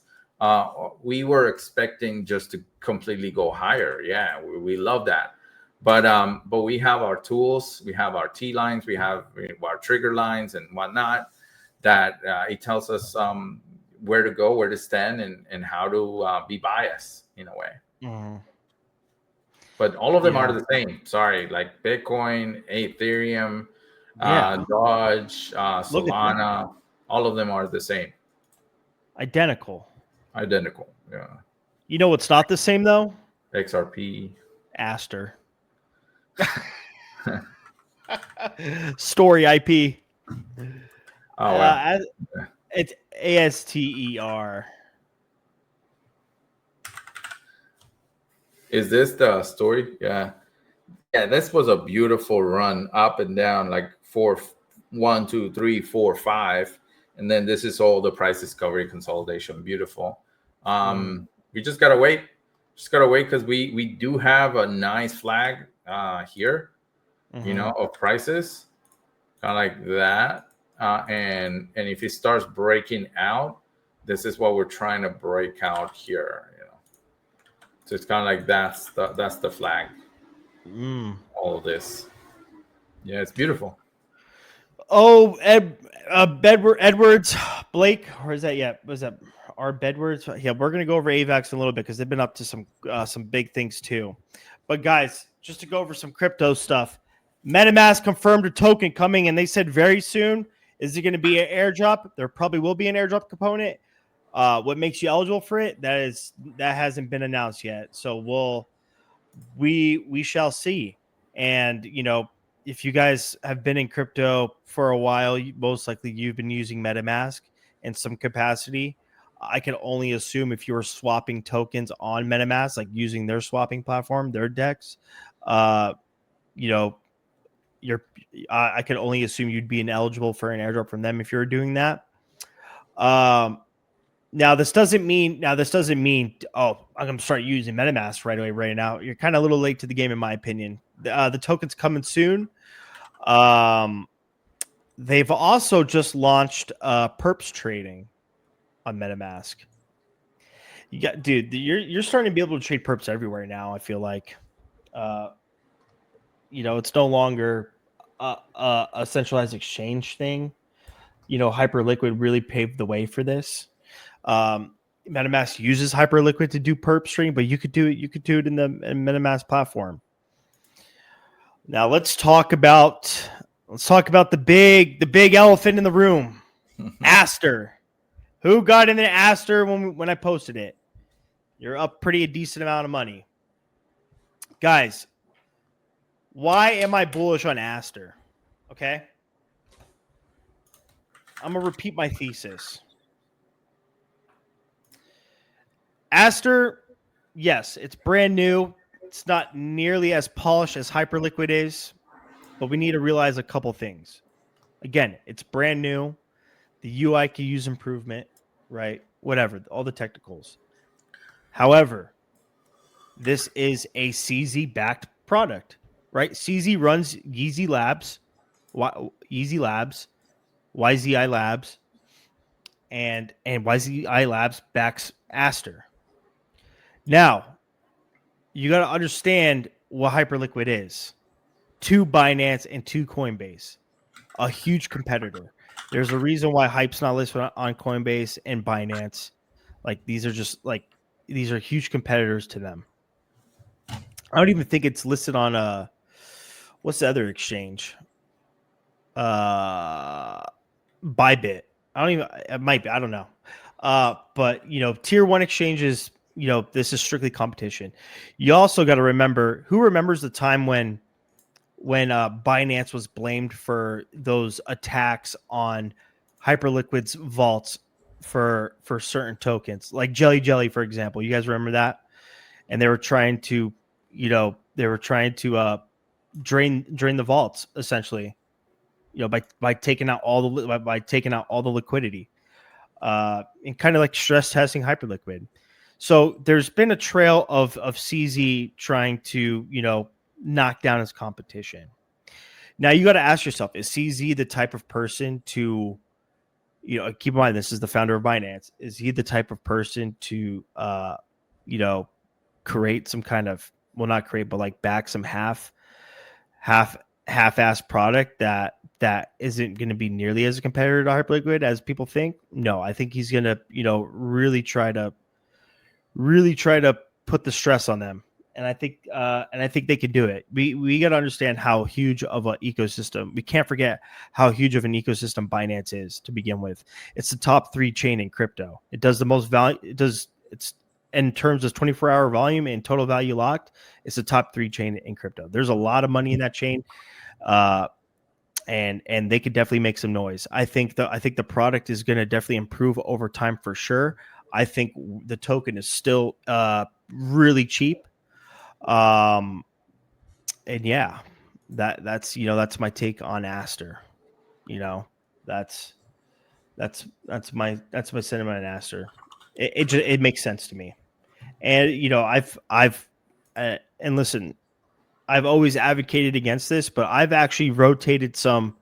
We were expecting just to completely go higher. Yeah, we love that. But we have our tools, we have our T lines, we have our trigger lines and whatnot that it tells us where to go, where to stand, and how to be biased in a way. Mm-hmm. But all of them are the same. Sorry, like Bitcoin, Ethereum, Dodge, Solana, all of them are the same. Identical. Yeah. You know what's not the same though? XRP. Aster. Story IP. Oh, wow. It's ASTER. Is this the story? Yeah. Yeah, this was a beautiful run up and down, like 1, 2, 3, 4, 5. And then this is all the price discovery consolidation. Beautiful. We just gotta wait. Because we do have a nice flag here, of prices, kind of like that. And if it starts breaking out, this is what we're trying to break out here. So it's kind of like that's the flag. All of this. Yeah, it's beautiful. Oh, Edwards, Blake, or is that yet? Was that our Bedwards? Yeah, we're gonna go over Avax in a little bit because they've been up to some big things too. But guys, just to go over some crypto stuff, MetaMask confirmed a token coming, and they said very soon. Is it going to be an airdrop? There probably will be an airdrop component. What makes you eligible for it? That hasn't been announced yet. So we shall see. And if you guys have been in crypto for a while, most likely you've been using MetaMask in some capacity. I can only assume if you were swapping tokens on MetaMask, like using their swapping platform, their DEX, I can only assume you'd be ineligible for an airdrop from them if you're doing that. Now this doesn't mean. Oh, I'm gonna start using MetaMask right away, right now. You're kind of a little late to the game, in my opinion. The token's coming soon. They've also just launched perps trading on MetaMask. You got, dude, you're starting to be able to trade perps everywhere now. I feel like, it's no longer a centralized exchange thing. Hyperliquid really paved the way for this. MetaMask uses Hyperliquid to do perp trading, but you could do it in the MetaMask platform. Now let's talk about the big elephant in the room, Aster. Who got in the Aster when I posted it? You're up a decent amount of money. Guys, why am I bullish on Aster? Okay. I'm going to repeat my thesis. Aster, yes, it's brand new. It's not nearly as polished as Hyperliquid is, but we need to realize a couple things. Again, it's brand new. The UI can use improvement, right? Whatever, all the technicals. However, this is a CZ-backed product, right? CZ runs YZ Labs, YZI Labs, and YZI Labs backs Aster. Now, you got to understand what Hyperliquid is. To Binance and to Coinbase, a huge competitor. There's a reason why Hype's not listed on Coinbase and Binance. These are huge competitors to them. I don't even think it's listed on what's the other exchange? Bybit. It might be, I don't know. But tier 1 exchanges, this is strictly competition. You also got to remember, who remembers the time when Binance was blamed for those attacks on Hyperliquid's vaults for certain tokens, like Jelly, for example. You guys remember that? And they were trying to, drain the vaults, essentially, by taking out all the liquidity, and kind of like stress testing Hyperliquid. So there's been a trail of CZ trying to, knock down his competition. Now you got to ask yourself, is CZ the type of person to, keep in mind, this is the founder of Binance. Is he the type of person to, create some kind of, well, not create, but like back some half-ass product that isn't going to be nearly as a competitor to Hyperliquid as people think? No, I think he's going to, really try to put the stress on them. And I think they can do it. We got to understand how huge of an ecosystem. We can't forget how huge of an ecosystem Binance is to begin with. It's the top 3 chain in crypto. It does the most value. It's in terms of 24-hour volume and total value locked. It's the top 3 chain in crypto. There's a lot of money in that chain, and they could definitely make some noise. I think the product is going to definitely improve over time for sure. I think the token is still really cheap. And yeah, that's my take on Aster. That's my sentiment on Aster. It makes sense to me. And and listen, I've always advocated against this, but I've actually rotated some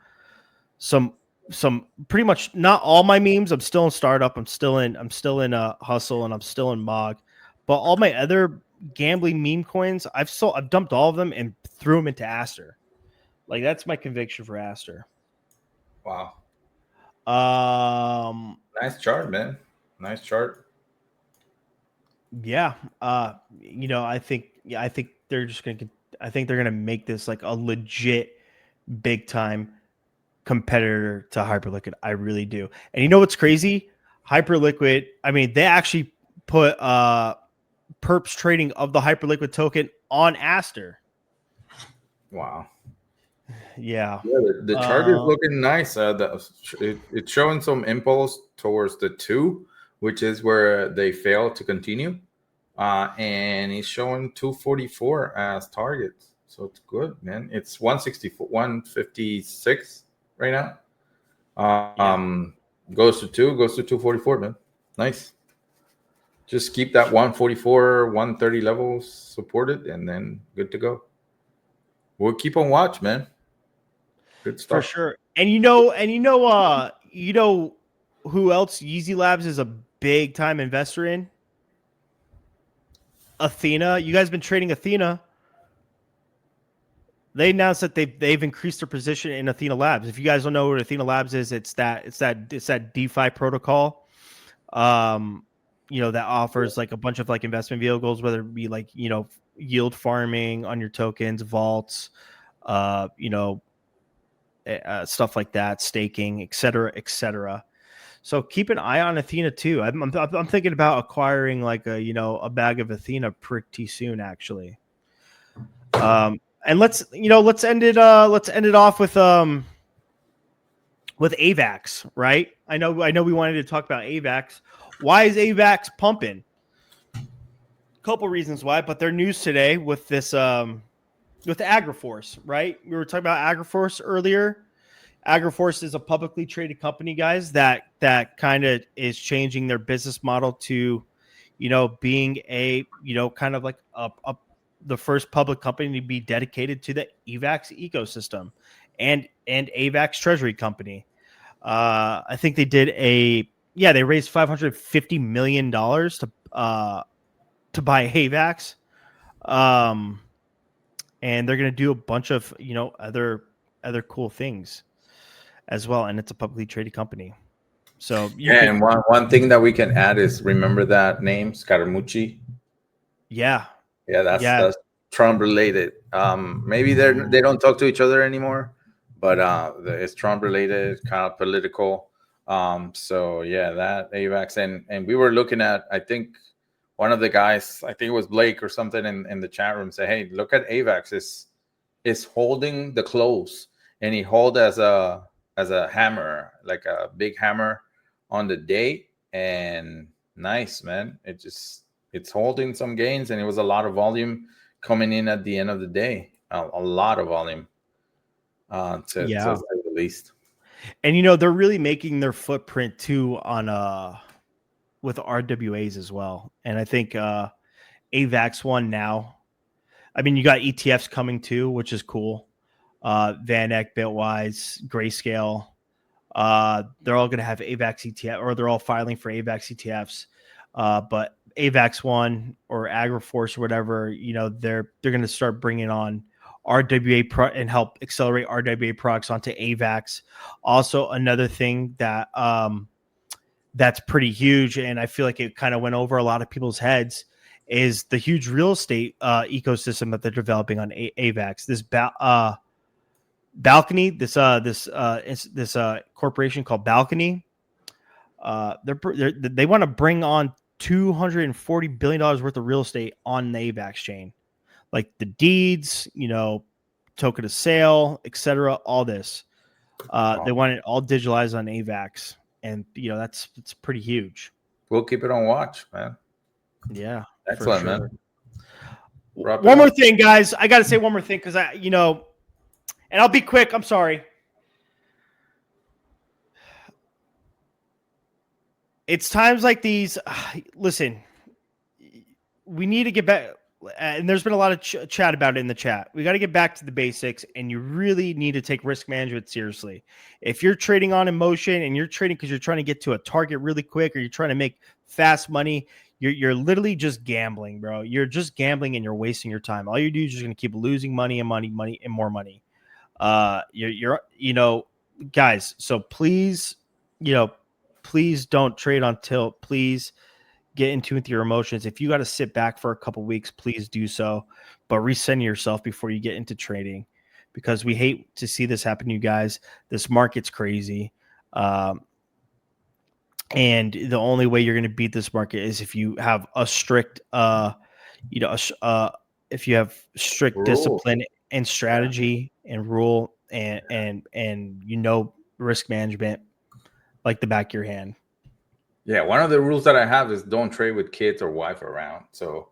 pretty much not all my memes. I'm still in startup. I'm still in hustle, and I'm still in Mog, but all my other gambling meme coins, I've dumped all of them and threw them into Aster. Like, that's my conviction for Aster. Wow. Nice chart, man. Nice chart. Yeah. I think they're just going to, they're going to make this like a legit big time competitor to Hyperliquid. I really do. And you know what's crazy? Hyperliquid, I mean, they actually put perps trading of the Hyperliquid token on Aster. Wow. Yeah. The chart is looking nice. It's showing some impulse towards the 2, which is where they failed to continue. And it's showing 244 as targets. So it's good, man. It's 164, 156 right now. Goes to 244, man. Nice. Just keep that 144, 130 levels supported, and then good to go. We'll keep on watch, man. Good For stuff. sure. And who else Yeezy Labs is a big time investor in? Athena. You guys been trading Athena. They announced that they've increased their position in Athena Labs. If you guys don't know what Athena Labs is, it's that DeFi protocol. That offers like a bunch of like investment vehicles, whether it be like, yield farming on your tokens, vaults, stuff like that, staking, et cetera, et cetera. So keep an eye on Athena too. I'm thinking about acquiring like a bag of Athena pretty soon, actually. And let's end it off with Avax, right? I know we wanted to talk about Avax. Why is Avax pumping? Couple reasons why, but their news today with this with AgriForce, right? We were talking about AgriForce earlier. AgriForce is a publicly traded company, guys, that kind of is changing their business model to, being a, kind of like the first public company to be dedicated to the Avax ecosystem and Avax treasury company. I think they did they raised $550 million to buy Avax. And they're going to do a bunch of, other cool things as well. And it's a publicly traded company. So And one thing that we can add is, remember that name, Scaramucci? Yeah. Yeah, that's Trump related. Maybe they don't talk to each other anymore, but it's Trump related, kind of political. So yeah, that AVAX, and we were looking at, I think one of the guys, I think it was Blake or something in the chat room, say, hey, look at AVAX, is holding the close, and he hold as a hammer, like a big hammer on the day, and nice, man. It's holding some gains, and it was a lot of volume coming in at the end of the day. A lot of volume, to say the least. And they're really making their footprint too on with RWAs as well. And I think AVAX one now. I mean, you got ETFs coming too, which is cool. VanEck, Bitwise, Grayscale. They're all going to have AVAX ETF, or they're all filing for AVAX ETFs. But AVAX one or AgriForce or whatever, they're going to start bringing on RWA and help accelerate RWA products onto AVAX. Also, another thing that that's pretty huge, and I feel like it kind of went over a lot of people's heads, is the huge real estate ecosystem that they're developing on AVAX. This Balcony, this corporation called Balcony, they want to bring on $240 billion worth of real estate on the AVAX chain, like the deeds, token of sale, etc. All this, they want it all digitalized on AVAX, and it's pretty huge. We'll keep it on watch, man. Yeah, excellent, for sure. man. One more thing, guys. I got to say one more thing because and I'll be quick. I'm sorry. It's times like these. Listen, we need to get back. And there's been a lot of chat about it in the chat. We got to get back to the basics, and you really need to take risk management seriously. If you're trading on emotion and you're trading because you're trying to get to a target really quick, or you're trying to make fast money, you're literally just gambling, bro. You're just gambling and you're wasting your time. All you do is just going to keep losing money and money and more money. Guys. So please, please don't trade on tilt. Please get into with your emotions. If you got to sit back for a couple weeks, please do so, but recenter yourself before you get into trading, because we hate to see this happen to you guys. This market's crazy. And the only way you're going to beat this market is if you have a strict, if you have strict rule, discipline and strategy and rule and risk management like the back of your hand. Yeah, one of the rules that I have is don't trade with kids or wife around. So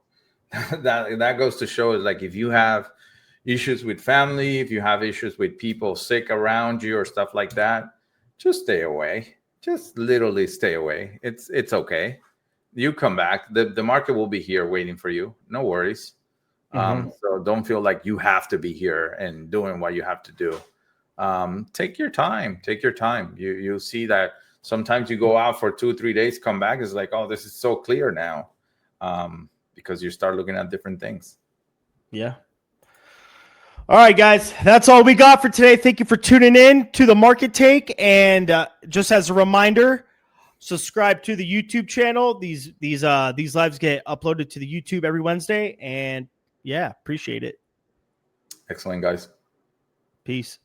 that goes to show is, like, if you have issues with family, if you have issues with people sick around you or stuff like that, just stay away. Just literally stay away. It's okay. You come back. The market will be here waiting for you. No worries. So don't feel like you have to be here and doing what you have to do. Take your time. Take your time. You'll see that sometimes you go out for 2-3 days, come back, it's like, oh, this is so clear now, because you start looking at different things. Yeah. All right, guys, that's all we got for today. Thank you for tuning in to the Market Take. And just as a reminder, subscribe to the YouTube channel. These lives get uploaded to the YouTube every Wednesday. And yeah, appreciate it. Excellent, guys. Peace.